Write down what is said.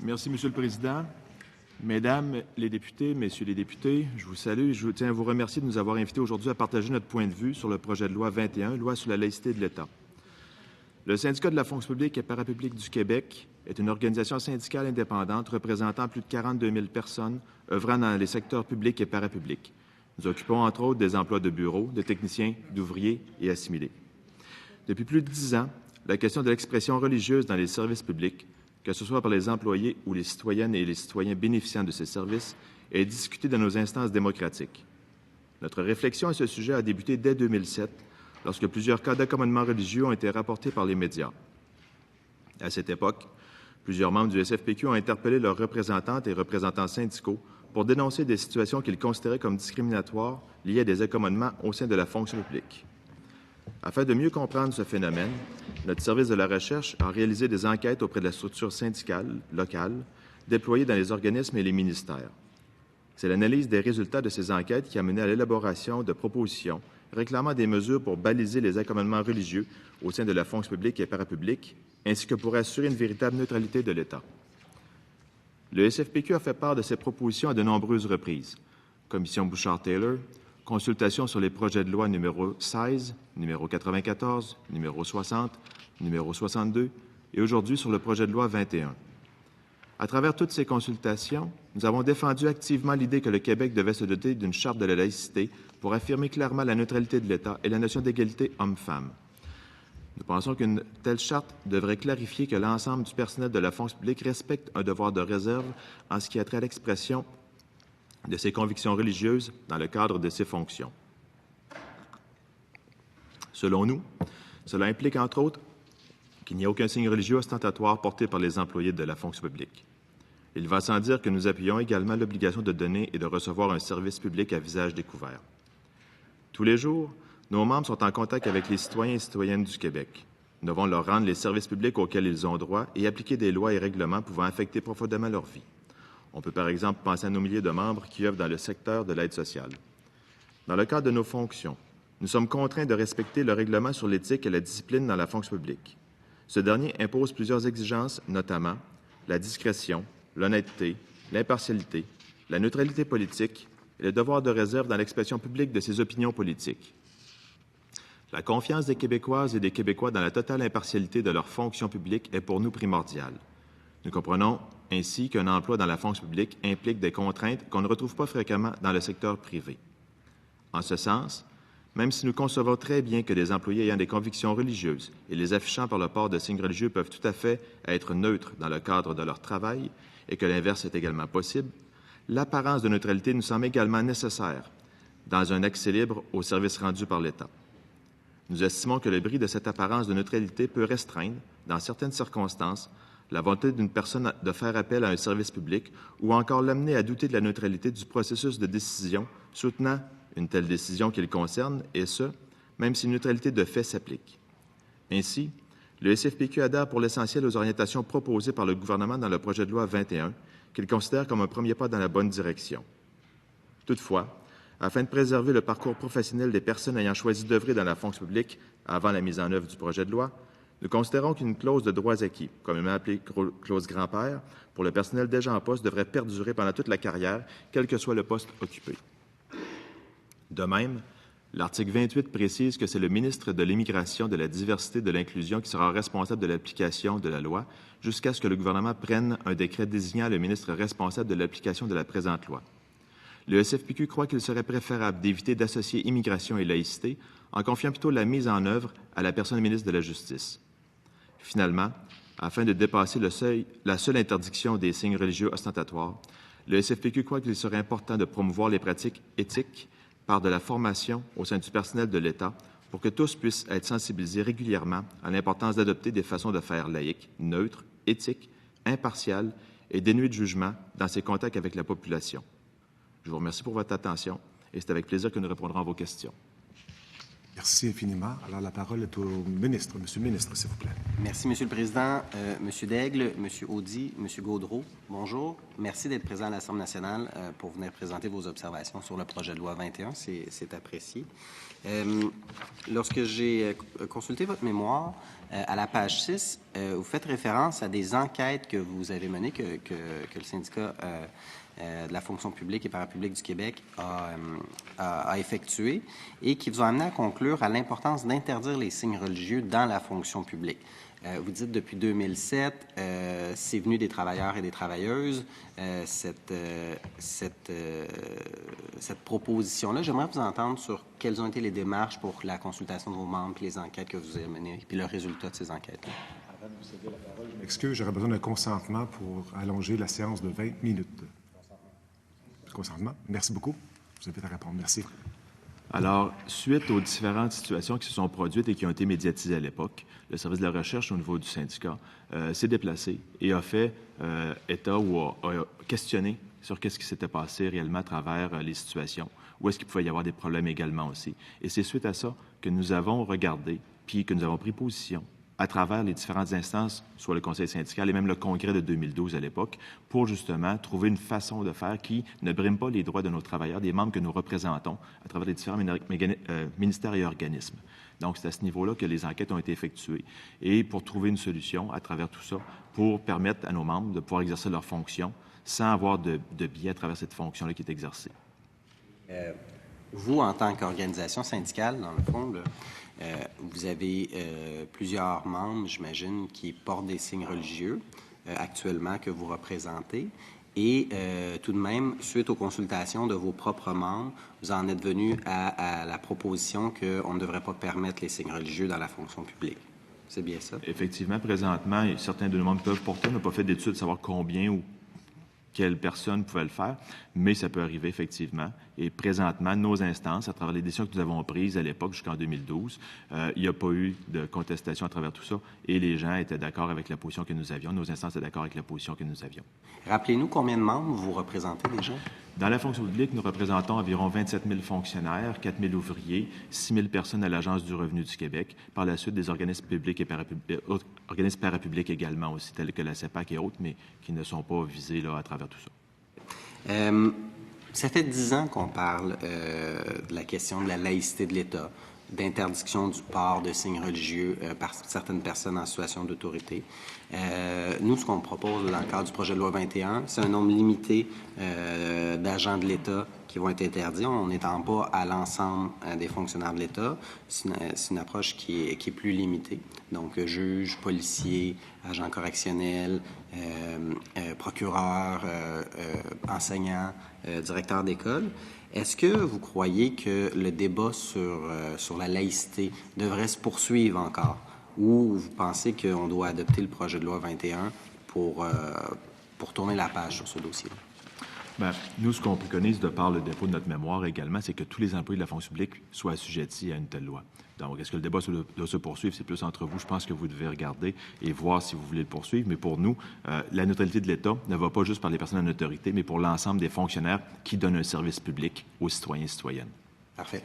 Merci, Monsieur le Président. Mesdames les députés, Messieurs les députés, je vous salue et je tiens à vous remercier de nous avoir invités aujourd'hui à partager notre point de vue sur le projet de loi 21, loi sur la laïcité de l'État. Le Syndicat de la fonction publique et parapublique du Québec est une organisation syndicale indépendante représentant plus de 42 000 personnes œuvrant dans les secteurs publics et parapublics. Nous occupons entre autres des emplois de bureaux, de techniciens, d'ouvriers et assimilés. Depuis plus de 10 ans, la question de l'expression religieuse dans les services publics, que ce soit par les employés ou les citoyennes et les citoyens bénéficiant de ces services, est discutée dans nos instances démocratiques. Notre réflexion à ce sujet a débuté dès 2007, lorsque plusieurs cas d'accommodement religieux ont été rapportés par les médias. À cette époque, plusieurs membres du SFPQ ont interpellé leurs représentantes et représentants syndicaux pour dénoncer des situations qu'ils considéraient comme discriminatoires liées à des accommodements au sein de la fonction publique. Afin de mieux comprendre ce phénomène, notre service de la recherche a réalisé des enquêtes auprès de la structure syndicale locale déployée dans les organismes et les ministères. C'est l'analyse des résultats de ces enquêtes qui a mené à l'élaboration de propositions réclamant des mesures pour baliser les accommodements religieux au sein de la fonction publique et parapublique, ainsi que pour assurer une véritable neutralité de l'État. Le SFPQ a fait part de ses propositions à de nombreuses reprises. Commission Bouchard-Taylor, consultation sur les projets de loi numéro 16, numéro 94, numéro 60, numéro 62 et aujourd'hui sur le projet de loi 21. À travers toutes ces consultations, nous avons défendu activement l'idée que le Québec devait se doter d'une charte de la laïcité pour affirmer clairement la neutralité de l'État et la notion d'égalité homme-femme. Nous pensons qu'une telle charte devrait clarifier que l'ensemble du personnel de la fonction publique respecte un devoir de réserve en ce qui a trait à l'expression de ses convictions religieuses dans le cadre de ses fonctions. Selon nous, cela implique entre autres qu'il n'y a aucun signe religieux ostentatoire porté par les employés de la fonction publique. Il va sans dire que nous appuyons également l'obligation de donner et de recevoir un service public à visage découvert. Tous les jours, nos membres sont en contact avec les citoyens et citoyennes du Québec. Nous devons leur rendre les services publics auxquels ils ont droit et appliquer des lois et règlements pouvant affecter profondément leur vie. On peut par exemple penser à nos milliers de membres qui œuvrent dans le secteur de l'aide sociale. Dans le cadre de nos fonctions, nous sommes contraints de respecter le règlement sur l'éthique et la discipline dans la fonction publique. Ce dernier impose plusieurs exigences, notamment la discrétion, l'honnêteté, l'impartialité, la neutralité politique et le devoir de réserve dans l'expression publique de ses opinions politiques. La confiance des Québécoises et des Québécois dans la totale impartialité de leur fonction publique est pour nous primordiale. Nous comprenons ainsi qu'un emploi dans la fonction publique implique des contraintes qu'on ne retrouve pas fréquemment dans le secteur privé. En ce sens, même si nous concevons très bien que des employés ayant des convictions religieuses et les affichant par le port de signes religieux peuvent tout à fait être neutres dans le cadre de leur travail et que l'inverse est également possible, l'apparence de neutralité nous semble également nécessaire dans un accès libre aux services rendus par l'État. Nous estimons que le bris de cette apparence de neutralité peut restreindre, dans certaines circonstances, la volonté d'une personne de faire appel à un service public ou encore l'amener à douter de la neutralité du processus de décision soutenant une telle décision qui le concerne, et ce, même si une neutralité de fait s'applique. Ainsi, le SFPQ adhère pour l'essentiel aux orientations proposées par le gouvernement dans le projet de loi 21, qu'il considère comme un premier pas dans la bonne direction. Toutefois, afin de préserver le parcours professionnel des personnes ayant choisi d'œuvrer dans la fonction publique avant la mise en œuvre du projet de loi, nous considérons qu'une clause de droits acquis, communément appelée clause grand-père, pour le personnel déjà en poste devrait perdurer pendant toute la carrière, quel que soit le poste occupé. De même, l'article 28 précise que c'est le ministre de l'Immigration, de la Diversité et de l'Inclusion qui sera responsable de l'application de la loi jusqu'à ce que le gouvernement prenne un décret désignant le ministre responsable de l'application de la présente loi. Le SFPQ croit qu'il serait préférable d'éviter d'associer immigration et laïcité en confiant plutôt la mise en œuvre à la personne ministre de la Justice. Finalement, afin de dépasser la seule interdiction des signes religieux ostentatoires, le SFPQ croit qu'il serait important de promouvoir les pratiques éthiques par de la formation au sein du personnel de l'État pour que tous puissent être sensibilisés régulièrement à l'importance d'adopter des façons de faire laïques, neutres, éthiques, impartiales et dénuées de jugement dans ses contacts avec la population. Je vous remercie pour votre attention et c'est avec plaisir que nous répondrons à vos questions. Merci infiniment. Alors, la parole est au ministre. Monsieur le ministre, s'il vous plaît. Merci, Monsieur le Président. Monsieur Daigle, Monsieur Audy, Monsieur Gaudreault, bonjour. Merci d'être présent à l'Assemblée nationale pour venir présenter vos observations sur le projet de loi 21. C'est apprécié. Lorsque j'ai consulté votre mémoire, À la page 6, vous faites référence à des enquêtes que vous avez menées, que le syndicat de la fonction publique et parapublique du Québec a effectuées et qui vous ont amené à conclure à l'importance d'interdire les signes religieux dans la fonction publique. Vous dites depuis 2007, c'est venu des travailleurs et des travailleuses, cette proposition-là. J'aimerais vous entendre sur quelles ont été les démarches pour la consultation de vos membres, puis les enquêtes que vous avez menées, puis le résultat de ces enquêtes-là. Avant de vous céder la parole, je m'excuse, j'aurais besoin d'un consentement pour allonger la séance de 20 minutes. Consentement. Merci beaucoup. Je vous invite à répondre. Merci. Alors, suite aux différentes situations qui se sont produites et qui ont été médiatisées à l'époque, le service de la recherche au niveau du syndicat s'est déplacé et a fait état ou a questionné sur qu'est-ce qui s'était passé réellement à travers les situations, où est-ce qu'il pouvait y avoir des problèmes également aussi. Et c'est suite à ça que nous avons regardé, puis que nous avons pris position à travers les différentes instances, soit le conseil syndical et même le congrès de 2012 à l'époque, pour justement trouver une façon de faire qui ne brime pas les droits de nos travailleurs, des membres que nous représentons à travers les différents ministères et organismes. Donc, c'est à ce niveau-là que les enquêtes ont été effectuées. Et pour trouver une solution à travers tout ça, pour permettre à nos membres de pouvoir exercer leurs fonctions sans avoir de biais à travers cette fonction-là qui est exercée. Vous, en tant qu'organisation syndicale, dans le fond, là, vous avez plusieurs membres, j'imagine, qui portent des signes religieux actuellement que vous représentez. Et tout de même, suite aux consultations de vos propres membres, vous en êtes venu à la proposition qu'on ne devrait pas permettre les signes religieux dans la fonction publique. C'est bien ça? Effectivement, présentement, certains de nos membres peuvent porter. On n'a pas fait d'études de savoir combien ou quelle personne pouvait le faire, mais ça peut arriver effectivement. Et présentement, nos instances, à travers les décisions que nous avons prises à l'époque jusqu'en 2012, il n'y a pas eu de contestation à travers tout ça et les gens étaient d'accord avec la position que nous avions. Nos instances étaient d'accord avec la position que nous avions. Rappelez-nous combien de membres vous représentez déjà? Dans la fonction publique, nous représentons environ 27 000 fonctionnaires, 4 000 ouvriers, 6 000 personnes à l'Agence du revenu du Québec. Par la suite, des organismes publics et organismes parapublics également aussi, tels que la CEPAC et autres, mais qui ne sont pas visés là, à travers tout ça. Ça fait 10 ans qu'on parle de la question de la laïcité de l'État, d'interdiction du port de signes religieux par certaines personnes en situation d'autorité. Nous, ce qu'on propose dans le cadre du projet de loi 21, c'est un nombre limité d'agents de l'État qui vont être interdits. On n'étend pas à l'ensemble des fonctionnaires de l'État. C'est une approche qui est plus limitée. Donc, juges, policiers, agents correctionnels, procureurs, enseignants, directeurs d'école. Est-ce que vous croyez que le débat sur la laïcité devrait se poursuivre encore? Ou vous pensez qu'on doit adopter le projet de loi 21 pour tourner la page sur ce dossier? Bien, nous, ce qu'on préconise de par le dépôt de notre mémoire également, c'est que tous les employés de la fonction publique soient assujettis à une telle loi. Donc, est-ce que le débat doit se poursuivre? C'est plus entre vous. Je pense que vous devez regarder et voir si vous voulez le poursuivre. Mais pour nous, la neutralité de l'État ne va pas juste par les personnes en autorité, mais pour l'ensemble des fonctionnaires qui donnent un service public aux citoyens et citoyennes. Parfait.